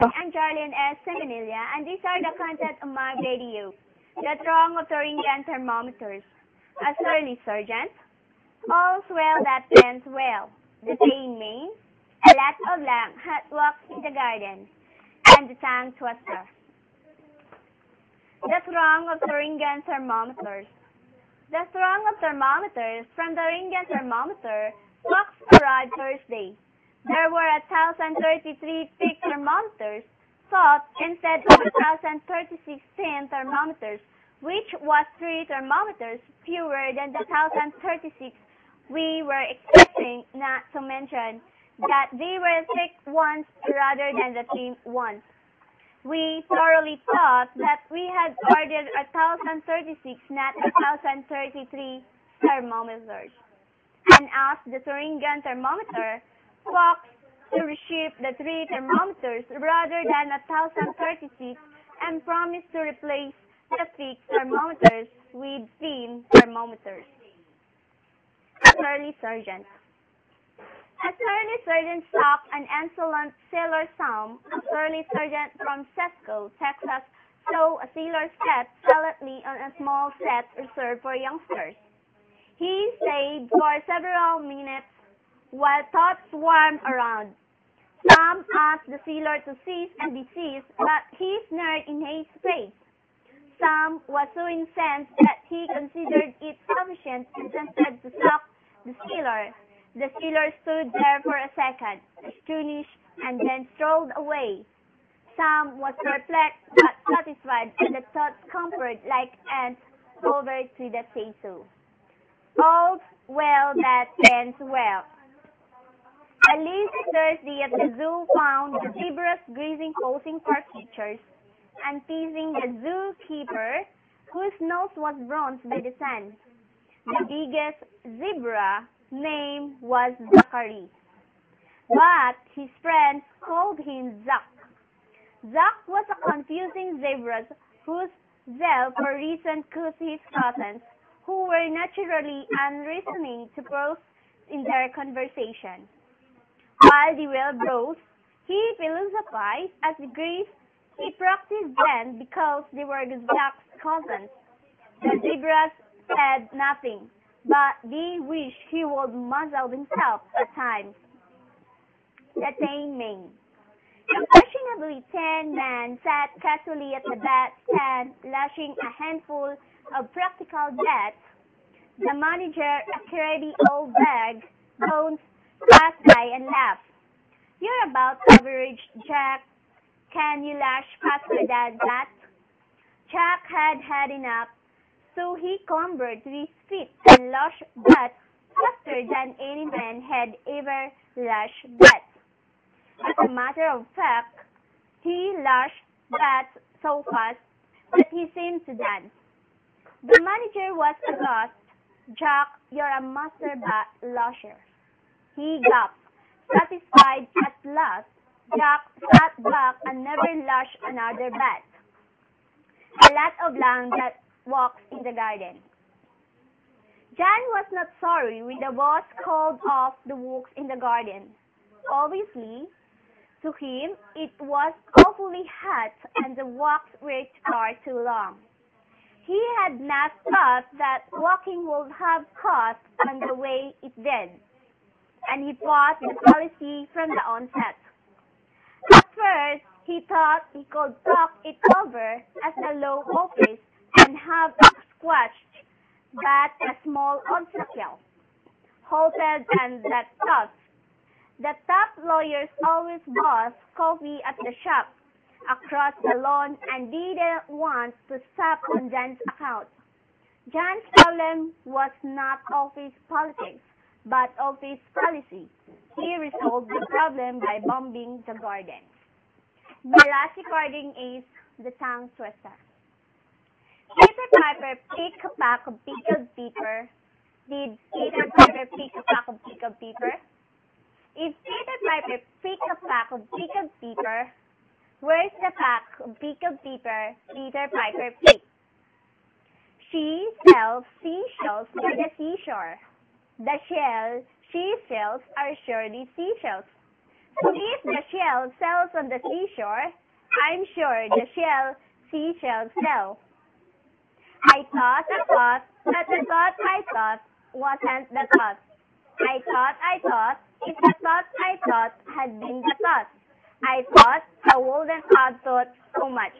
I'm Charlene S. Seminilla, and these are the content of my video. The Throng of Thuringian Thermometers. A surly sergeant. All's well that ends well. The day in Maine. A lot of lang hot walks in the garden. And the tongue twister. The Throng of Thuringian Thermometers. The throng of thermometers from the Thuringian thermometer clocks arrived Thursday. There were 1,033 peak thermometers thought instead of 1,036 thin thermometers, which was 3 thermometers fewer than the 1,036 we were expecting, not to mention that they were thick ones rather than the thin ones. We thoroughly thought that we had ordered 1,036, not 1,033 thermometers, and asked the Thuringian thermometer clocks to reship the 3 thermometers rather than 1,036 and promised to replace the thick thermometers with thin thermometers. A surly sergeant. A surly sergeant stopped an insolent sailor Sam, a surly sergeant from Cesco, Texas, saw a sailor's cat silently on a small set reserved for youngsters. He stayed for several minutes while thoughts swarmed around. Sam asked the sailor to cease and desist, but he sneered in his face. Sam was so incensed that he considered it sufficient and attempted to shock the sailor. The sailor stood there for a second, astonished, and then strolled away. Sam was perplexed but satisfied, and the thought scampered like ants over to the say-so. All's well that ends well. A lazy Thursday at the zoo found the zebras grazing, posing for pictures, and teasing the zookeeper, whose nose was bronzed by the sun. The biggest zebra name was Zachary, but his friends called him Zack. Zack was a confusing zebra whose zeal for reason caused his cousins, who were naturally unreasoning, to pause in their conversation. While the whale rose, he philosophized as the Greeks. He practiced then because they were Zack's cousins. The zebras said nothing, but they wished he would muzzle himself at times. The tame Maine. A fashionably tanned man sat casually at the bat stand, lashing a handful of practical bets. The manager, a crabby old bag, bones, passed by and laughed. "You're about average, Jack. Can you lash faster than that?" Jack had had enough, so he clambered to his feet and lashed bats faster than any man had ever lashed bats. As a matter of fact, he lashed bats so fast that he seemed to dance. The manager was aghast. "Jack, you're a master bat lasher," he gulped. Satisfied at last, Jack sat back and never lashed another bat. A lot of lang that walks in the garden. John was not sorry when the boss called off the walks in the garden. Obviously, to him, it was awfully hot and the walks were far too long. He had not thought that walking would have cost on the way it did, and he fought the policy from the onset. At first, he thought he could talk it over as the law office and have a squashed, but a small obstacle halted and that tough. The top lawyers always bought coffee at the shop across the lawn and didn't want to stop on John's account. John's problem was not office politics, but office policy. He resolved the problem by bombing the garden. The last recording is The Tongue Twister. Peter Piper picked a pack of pickled pepper. Did Peter Piper pick a pack of pickled pepper? If Peter Piper picked a pack of pickled pepper, where's the pack of pickled pepper Peter Piper picked? She sells seashells by the seashore. The shell she sells are surely seashells. So if the shell sells on the seashore, I'm sure the seashells sell. I thought, but the thought I thought wasn't the thought. I thought, if the thought I thought had been the thought. I thought I wouldn't have thought so much.